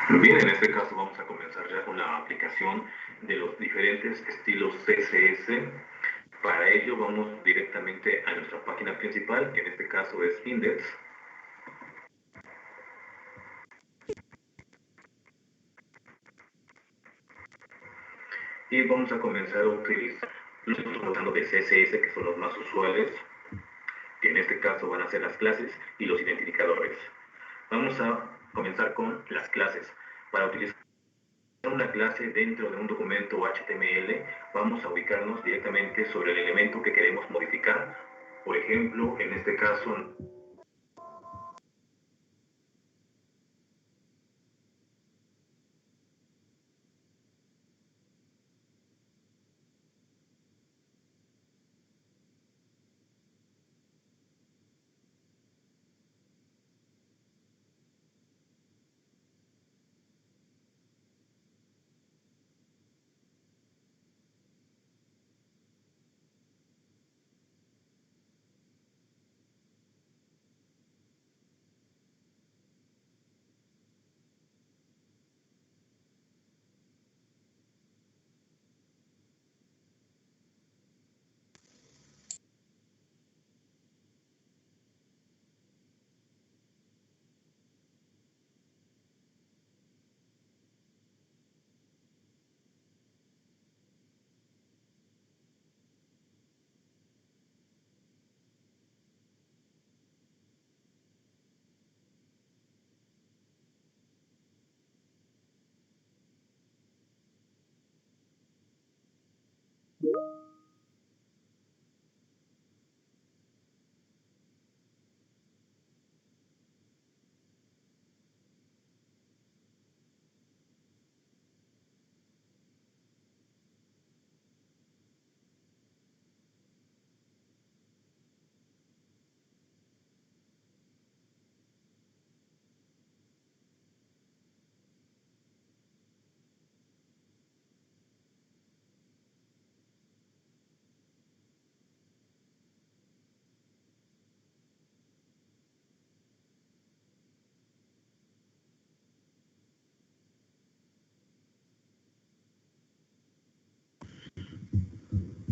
Bien, en este caso vamos a comenzar ya con la aplicación de los diferentes estilos CSS. Para ello vamos directamente a nuestra página principal, que en este caso es Index. Y vamos a comenzar a utilizar los estilos de CSS, que son los más usuales, que en este caso van a ser las clases y los identificadores. Vamos a comenzar con las clases. Para utilizar una clase dentro de un documento HTML, vamos a ubicarnos directamente sobre el elemento que queremos modificar. Por ejemplo, en este caso,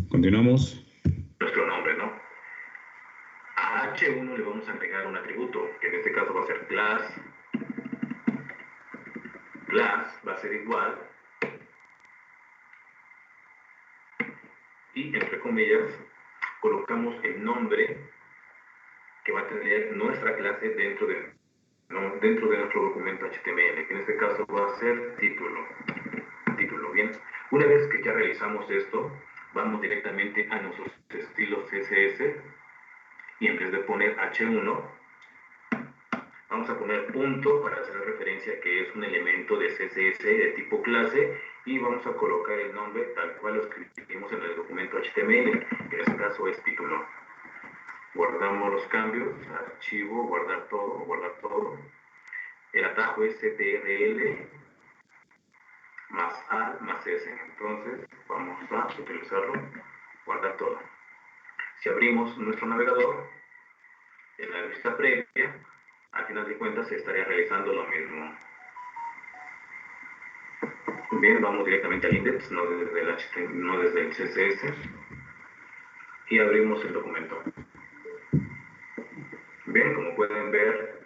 Continuamos. Nuestro nombre, ¿no? A H1 le vamos a agregar un atributo, que en este caso va a ser class. Class va a ser igual, y entre comillas colocamos el nombre que va a tener nuestra clase dentro de nuestro documento HTML, que en este caso va a ser título. Bien, una vez que ya realizamos esto, vamos directamente a nuestros estilos CSS, y en vez de poner H1, vamos a poner punto para hacer referencia que es un elemento de CSS de tipo clase, y vamos a colocar el nombre tal cual lo escribimos en el documento HTML, que en este caso es título. Guardamos los cambios, archivo, guardar todo. El atajo es ctrl más A más S. Entonces vamos a utilizarlo, guardar todo. Si abrimos nuestro navegador, en la vista previa, al final de cuentas se estaría realizando lo mismo. Bien, vamos directamente al index, no desde el CSS, y abrimos el documento. Bien, como pueden ver,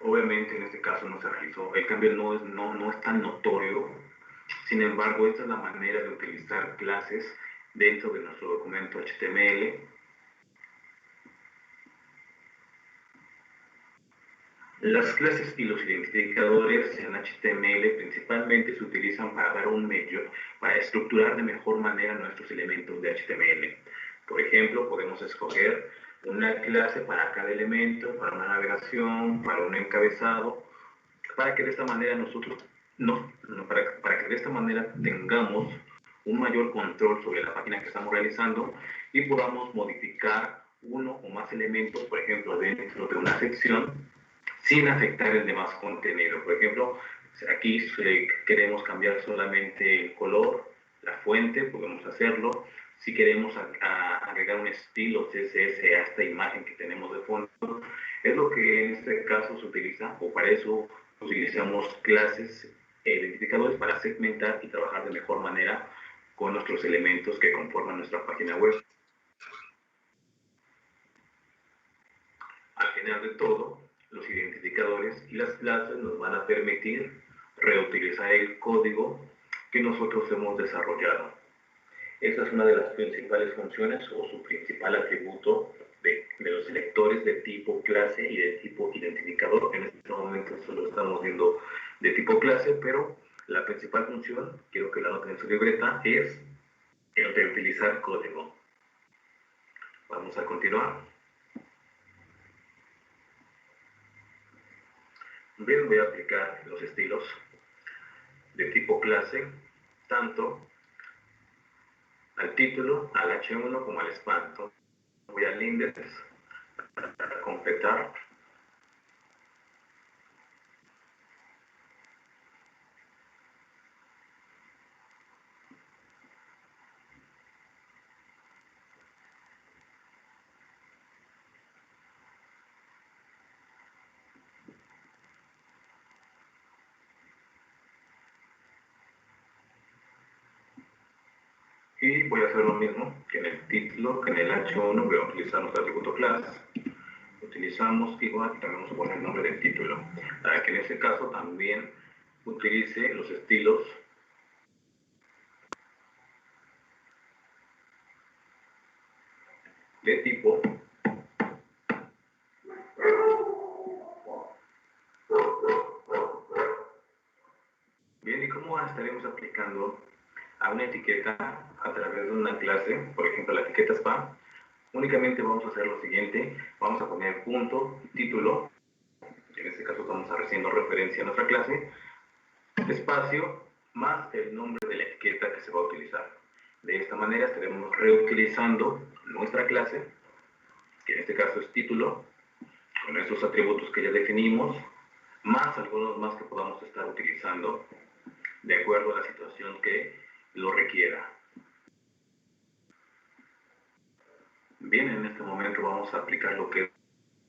obviamente en este caso no se realizó, el cambio no es tan notorio. Sin embargo, esta es la manera de utilizar clases dentro de nuestro documento HTML. Las clases y los identificadores en HTML principalmente se utilizan para dar para estructurar de mejor manera nuestros elementos de HTML. Por ejemplo, podemos escoger una clase para cada elemento, para una navegación, para un encabezado, para que de esta manera para que de esta manera tengamos un mayor control sobre la página que estamos realizando y podamos modificar uno o más elementos, por ejemplo, dentro de una sección, sin afectar el demás contenido. Por ejemplo, aquí queremos cambiar solamente el color, la fuente, podemos hacerlo. Si queremos agregar un estilo CSS a esta imagen que tenemos de fondo, es lo que en este caso se utiliza, o para eso utilizamos clases identificadores para segmentar y trabajar de mejor manera con nuestros elementos que conforman nuestra página web. Al final de todo, los identificadores y las clases nos van a permitir reutilizar el código que nosotros hemos desarrollado. Esta es una de las principales funciones o su principal atributo de los selectores de tipo clase y de tipo identificador. En este momento solo estamos viendo de tipo clase, pero la principal función, quiero que la noten en su libreta, es el de utilizar código. Vamos a continuar. Bien, voy a aplicar los estilos de tipo clase, tanto al título, al H1 como al span. Voy al index para completar. Y voy a hacer lo mismo que en el título, que en el H1 voy a utilizar nuestro atributo class. Utilizamos igual, también vamos a poner el nombre del título, para que en este caso también utilice los estilos de tipo bien. ¿Y cómo estaremos aplicando a una etiqueta a través de una clase? Por ejemplo, la etiqueta span. Únicamente vamos a hacer lo siguiente: vamos a poner punto título, en este caso estamos haciendo referencia a nuestra clase, espacio, más el nombre de la etiqueta que se va a utilizar. De esta manera estaremos reutilizando nuestra clase, que en este caso es título, con esos atributos que ya definimos, más algunos más que podamos estar utilizando de acuerdo a la situación que lo requiera. Bien, en este momento vamos a aplicar lo que es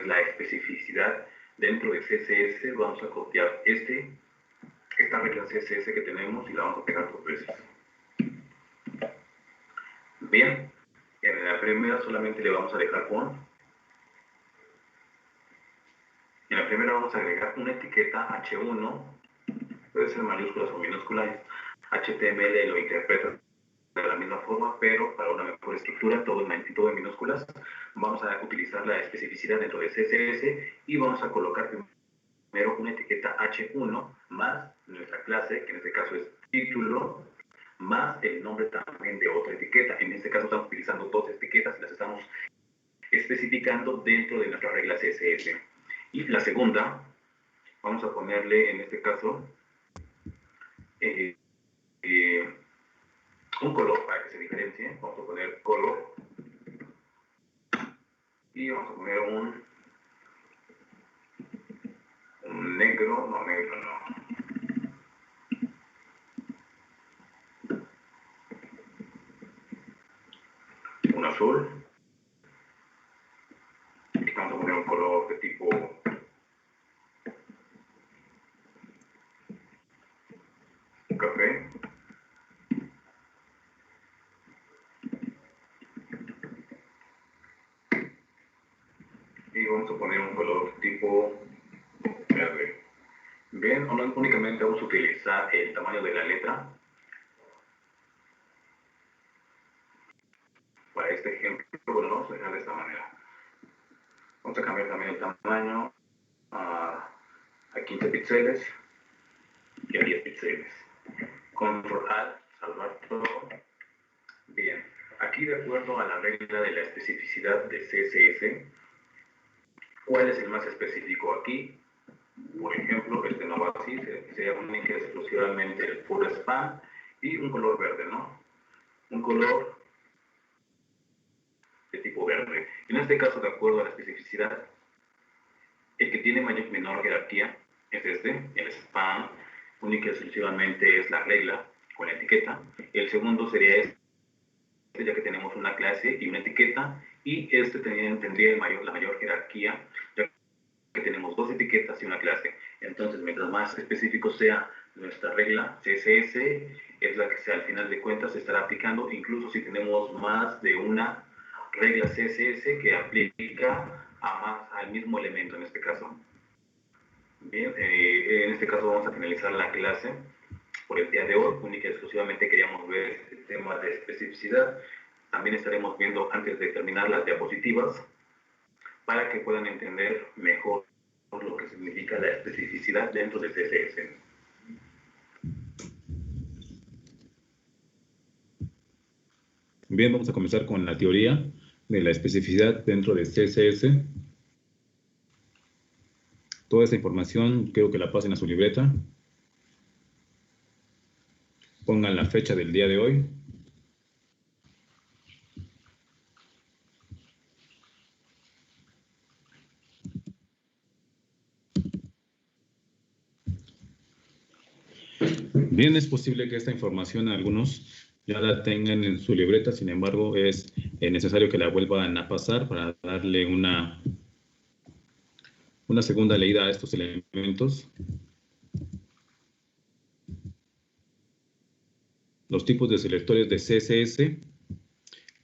la especificidad dentro de CSS. Vamos a copiar esta regla CSS que tenemos y la vamos a pegar dos veces. Bien, en la primera solamente le vamos a dejar en la primera vamos a agregar una etiqueta H1, puede ser mayúsculas o minúsculas. HTML lo interpreta de la misma forma, pero para una mejor estructura, todo en minúsculas. Vamos a utilizar la especificidad dentro de CSS y vamos a colocar primero una etiqueta H1 más nuestra clase, que en este caso es título, más el nombre también de otra etiqueta. En este caso estamos utilizando dos etiquetas y las estamos especificando dentro de nuestra regla CSS. Y la segunda, vamos a ponerle en este caso un color para que se diferencie. Vamos a poner color y vamos a poner un negro, un azul. Aquí vamos a poner un color de tipo café. Y vamos a poner un color tipo verde. Bien, únicamente vamos a utilizar el tamaño de la letra. Para este ejemplo, bueno, lo vamos a dejar de esta manera. Vamos a cambiar también el tamaño a 15 píxeles y a 10 píxeles. Control Alt, salvar todo. Bien, aquí de acuerdo a la regla de la especificidad de CSS, ¿cuál es el más específico aquí? Por ejemplo, este no va así, se única exclusivamente el full span y un color verde, ¿no? Un color de tipo verde. En este caso, de acuerdo a la especificidad, el que tiene menor jerarquía es el span, única y exclusivamente es la regla con la etiqueta. El segundo sería ya que tenemos una clase y una etiqueta, y este tendría la mayor jerarquía, ya que tenemos dos etiquetas y una clase. Entonces, mientras más específico sea nuestra regla CSS es la que al final de cuentas se estará aplicando, incluso si tenemos más de una regla CSS que aplica al mismo elemento en este caso. Bien, en este caso vamos a finalizar la clase por el día de hoy. Única y exclusivamente queríamos ver este tema de especificidad. También estaremos viendo antes de terminar las diapositivas para que puedan entender mejor lo que significa la especificidad dentro de CSS. Bien, vamos a comenzar con la teoría de la especificidad dentro de CSS. Toda esta información quiero que la pasen a su libreta. Pongan la fecha del día de hoy. Bien, es posible que esta información algunos ya la tengan en su libreta, sin embargo, es necesario que la vuelvan a pasar para darle una segunda leída a estos elementos. Los tipos de selectores de CSS,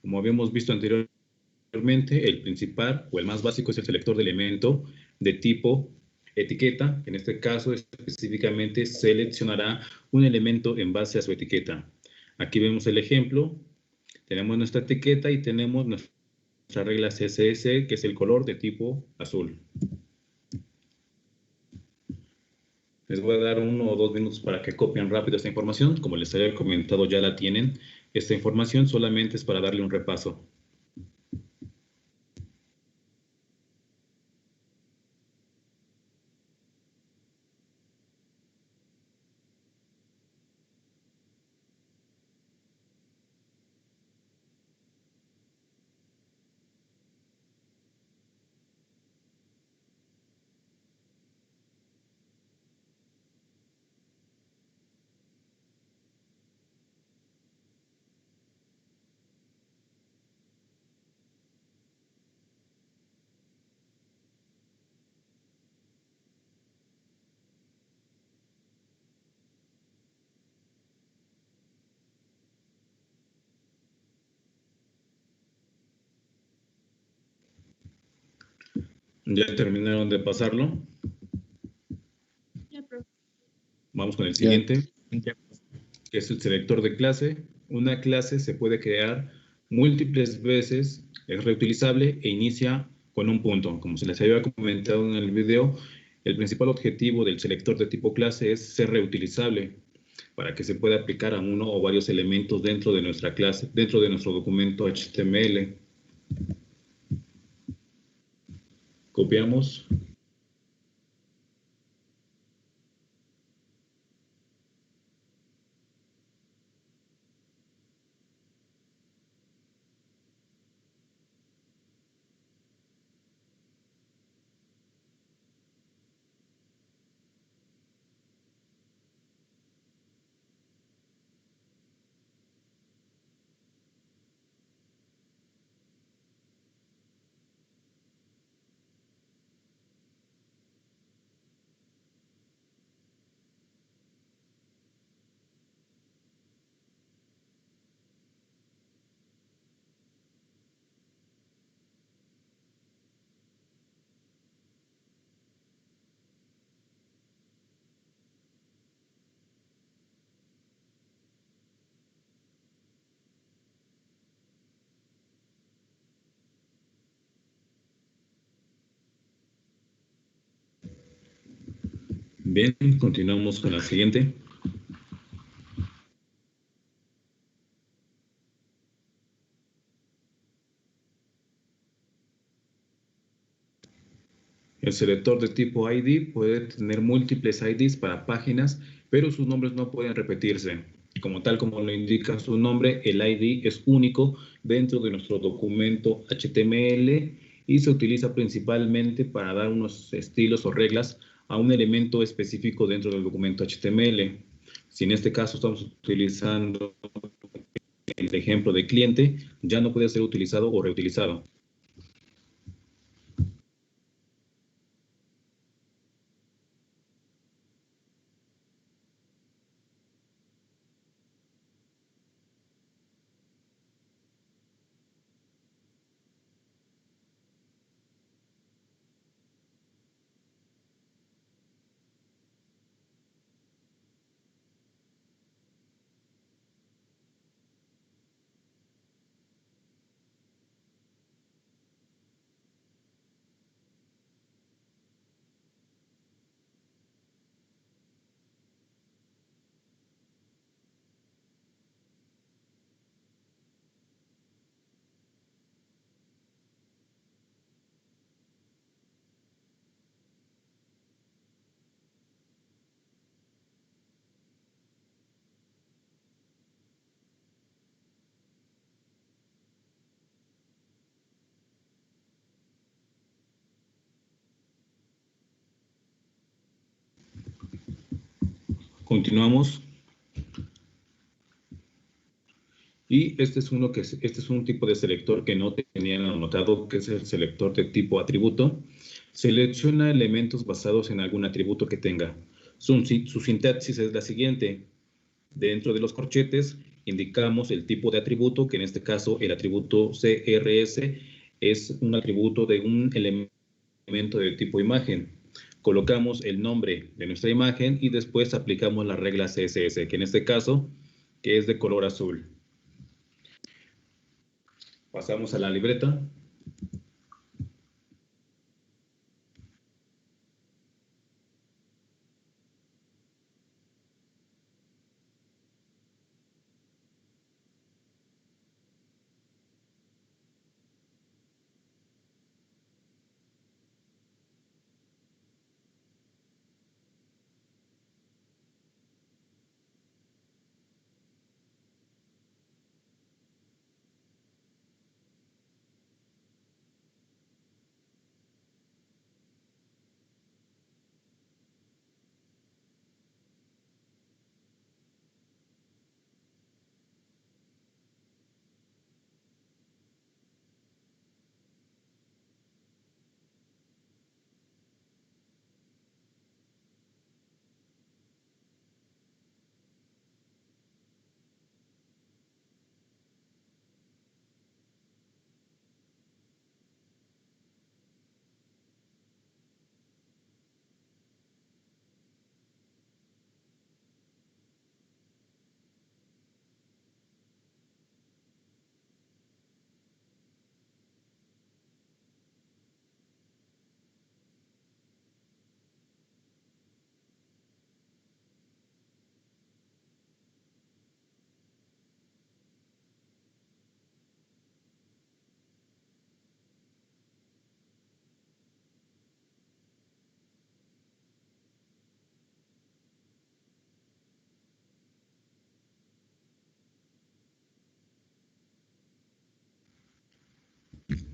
como habíamos visto anteriormente, el principal o el más básico es el selector de elemento de tipo etiqueta. En este caso, específicamente, seleccionará un elemento en base a su etiqueta. Aquí vemos el ejemplo. Tenemos nuestra etiqueta y tenemos nuestra regla CSS, que es el color de tipo azul. Les voy a dar 1 o 2 minutos para que copien rápido esta información. Como les había comentado, ya la tienen. Esta información solamente es para darle un repaso. ¿Ya terminaron de pasarlo? Vamos con el siguiente, que es el selector de clase. Una clase se puede crear múltiples veces, es reutilizable e inicia con un punto. Como se les había comentado en el video, el principal objetivo del selector de tipo clase es ser reutilizable para que se pueda aplicar a uno o varios elementos dentro de nuestra clase, dentro de nuestro documento HTML. Copiamos. Bien, continuamos con la siguiente. El selector de tipo ID puede tener múltiples IDs para páginas, pero sus nombres no pueden repetirse. Como tal, como lo indica su nombre, el ID es único dentro de nuestro documento HTML y se utiliza principalmente para dar unos estilos o reglas a un elemento específico dentro del documento HTML. Si en este caso estamos utilizando el ejemplo de cliente, ya no puede ser utilizado o reutilizado. Continuamos. Y este es un tipo de selector que no tenían anotado, que es el selector de tipo atributo. Selecciona elementos basados en algún atributo que tenga. Su sintaxis es la siguiente. Dentro de los corchetes indicamos el tipo de atributo, que en este caso el atributo CRS es un atributo de un elemento de tipo imagen. Colocamos el nombre de nuestra imagen y después aplicamos la regla CSS, que en este caso que es de color azul. Pasamos a la libreta.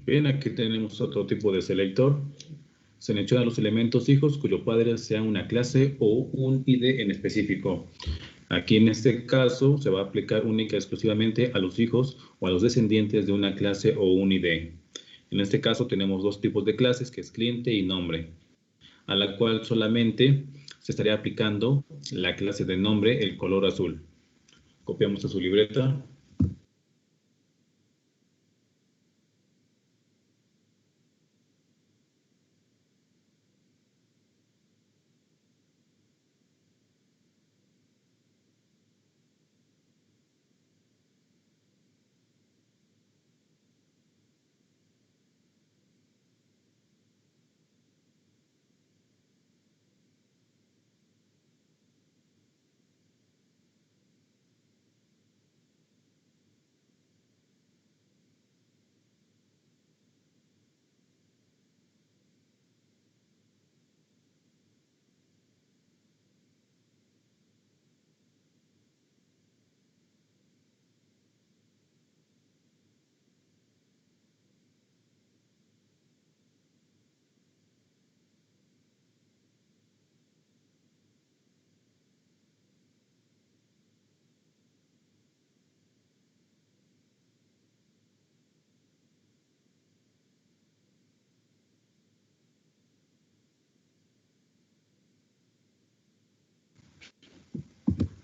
Bien, aquí tenemos otro tipo de selector. Selecciona los elementos hijos cuyo padre sea una clase o un ID en específico. Aquí en este caso se va a aplicar única y exclusivamente a los hijos o a los descendientes de una clase o un ID. En este caso tenemos dos tipos de clases, que es cliente y nombre, a la cual solamente se estaría aplicando la clase de nombre, el color azul. Copiamos a su libreta.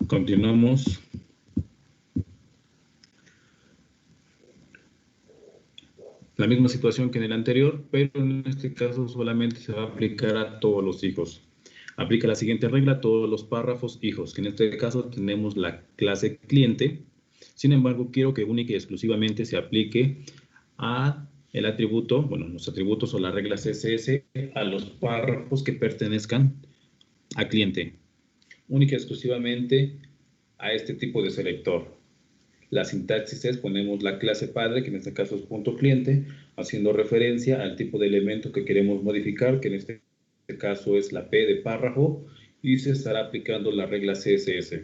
Continuamos. La misma situación que en el anterior, pero en este caso solamente se va a aplicar a todos los hijos. Aplica la siguiente regla a todos los párrafos hijos, que en este caso tenemos la clase cliente. Sin embargo, quiero que única y exclusivamente se aplique a el atributo, bueno, los atributos o la regla CSS a los párrafos que pertenezcan a cliente. Única y exclusivamente a este tipo de selector. La sintaxis es, ponemos la clase padre, que en este caso es punto cliente, haciendo referencia al tipo de elemento que queremos modificar, que en este caso es la P de párrafo, y se estará aplicando la regla CSS.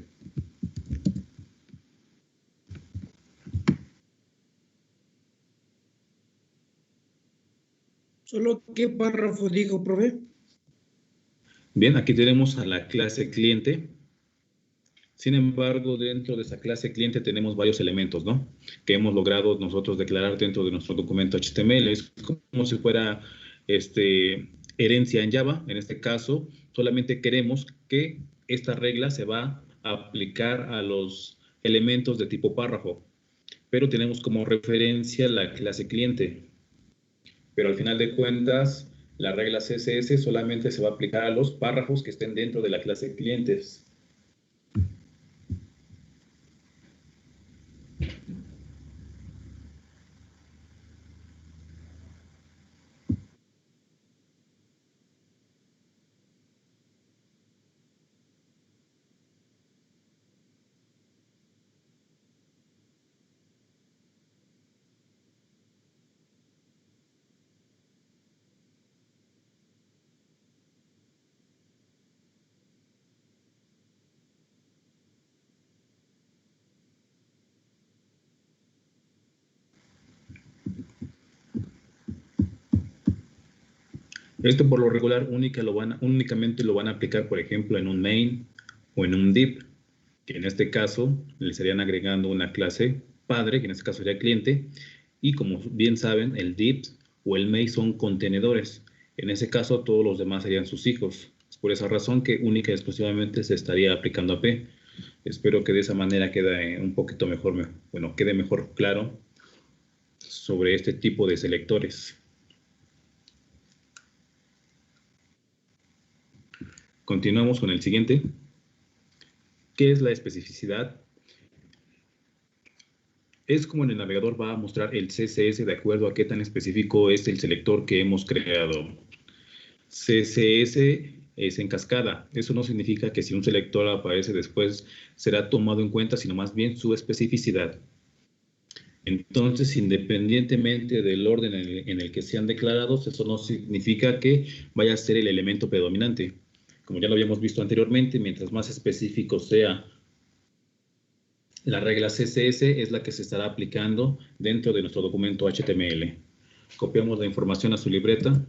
¿Solo qué párrafo dijo, profe? Bien, aquí tenemos a la clase cliente. Sin embargo, dentro de esa clase cliente tenemos varios elementos, ¿no? Que hemos logrado nosotros declarar dentro de nuestro documento HTML. Es como si fuera herencia en Java. En este caso, solamente queremos que esta regla se va a aplicar a los elementos de tipo párrafo, pero tenemos como referencia la clase cliente. Pero al final de cuentas, la regla CSS solamente se va a aplicar a los párrafos que estén dentro de la clase clientes. Esto por lo regular únicamente lo van a aplicar, por ejemplo, en un main o en un div, que en este caso le estarían agregando una clase padre, que en este caso sería cliente, y como bien saben, el div o el main son contenedores. En ese caso, todos los demás serían sus hijos. Es por esa razón que única y exclusivamente se estaría aplicando a P. Espero que de esa manera quede un poquito mejor, bueno, quede mejor claro sobre este tipo de selectores. Continuamos con el siguiente. ¿Qué es la especificidad? Es como en el navegador va a mostrar el CSS de acuerdo a qué tan específico es el selector que hemos creado. CSS es en cascada. Eso no significa que si un selector aparece después será tomado en cuenta, sino más bien su especificidad. Entonces, independientemente del orden en el que sean declarados, eso no significa que vaya a ser el elemento predominante. Como ya lo habíamos visto anteriormente, mientras más específico sea la regla CSS, es la que se estará aplicando dentro de nuestro documento HTML. Copiamos la información a su libreta.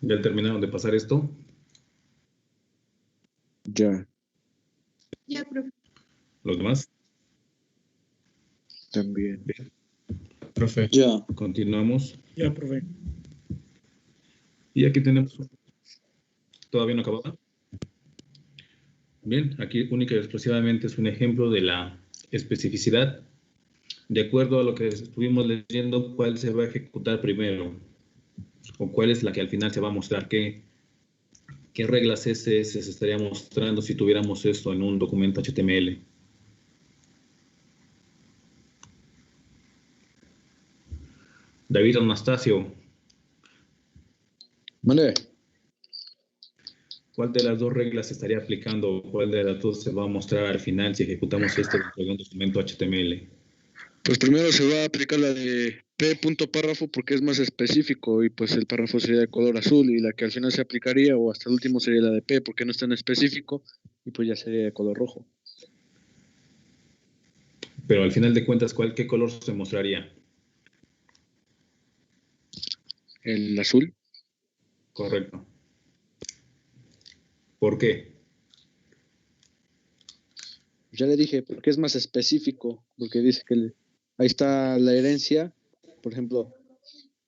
¿Ya terminaron de pasar esto? Ya, Ya, profe. ¿Los demás? también. Bien, Profe. Ya. continuamos. Ya, profe. Y aquí tenemos, todavía no acababa. Bien, aquí única y exclusivamente es un ejemplo de la especificidad. De acuerdo a lo que estuvimos leyendo, cuál se va a ejecutar primero o cuál es la que al final se va a mostrar, qué reglas CSS se estaría mostrando si tuviéramos esto en un documento HTML. David Anastasio, Mande. ¿Cuál de las dos reglas se estaría aplicando? ¿Cuál de las dos se va a mostrar al final si ejecutamos esto dentro de un documento HTML? Pues primero se va a aplicar la de p.párrafo porque es más específico y pues el párrafo sería de color azul y la que al final se aplicaría o hasta el último sería la de p porque no es tan específico y pues ya sería de color rojo. Pero al final de cuentas, ¿qué color se mostraría? El azul. Correcto. ¿Por qué? Ya le dije, porque es más específico, porque dice que ahí está la herencia, por ejemplo,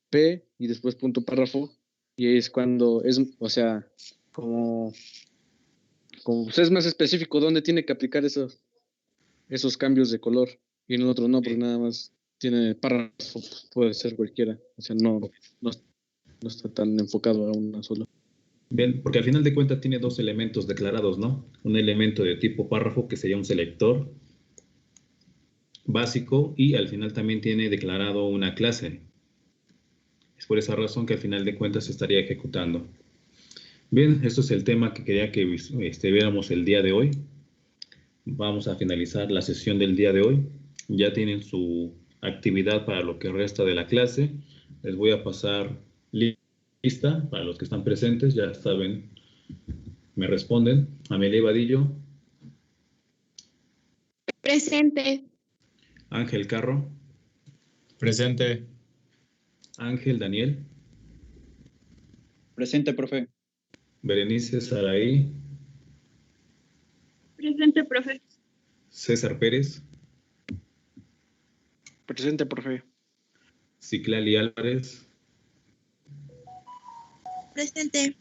P y después punto párrafo, y ahí es cuando es, o sea, como pues es más específico dónde tiene que aplicar esos cambios de color, y en el otro no, porque nada más tiene párrafo, pues, puede ser cualquiera, o sea, no está tan enfocado a una sola. Bien, porque al final de cuentas tiene dos elementos declarados, ¿no? Un elemento de tipo párrafo que sería un selector básico y al final también tiene declarado una clase. Es por esa razón que al final de cuentas se estaría ejecutando. Bien, esto es el tema que quería que viéramos el día de hoy. Vamos a finalizar la sesión del día de hoy. Ya tienen su actividad para lo que resta de la clase. Les voy a pasar lista para los que están presentes. Ya saben, me responden. Amelia Vadillo. Presente. Ángel Carro. Presente. Ángel Daniel. Presente, profe. Berenice Saraí. Presente, profe. César Pérez. Presente, profe. Ciclali Álvarez. Presente.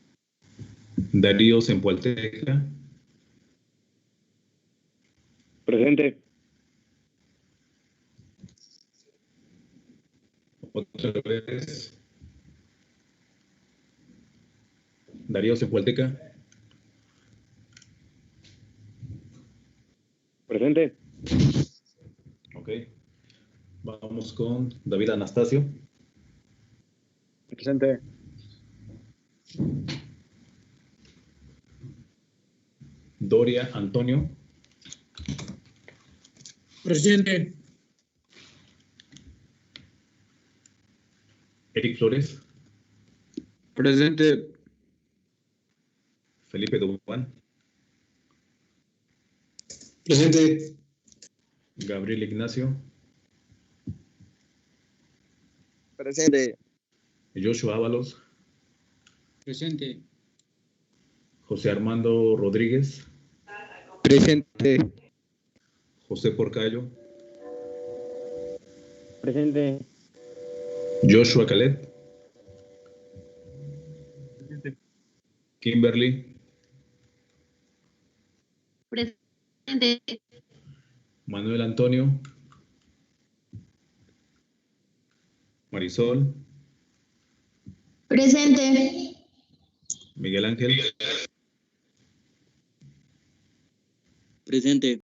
Darío Zempoalteca. Presente. Otra vez. Darío Zempoalteca. Presente. Ok. Vamos con David Anastasio. Presente. Doria Antonio. Presente. Eric Flores. Presente. Felipe Dubán. Presente. Gabriel Ignacio. Presente. Joshua Ábalos. Presente. José Armando Rodríguez. Presente. José Porcayo. Presente. Joshua Calet. Presente. Kimberly. Presente. Manuel Antonio. Marisol. Presente. Miguel Ángel. Presente.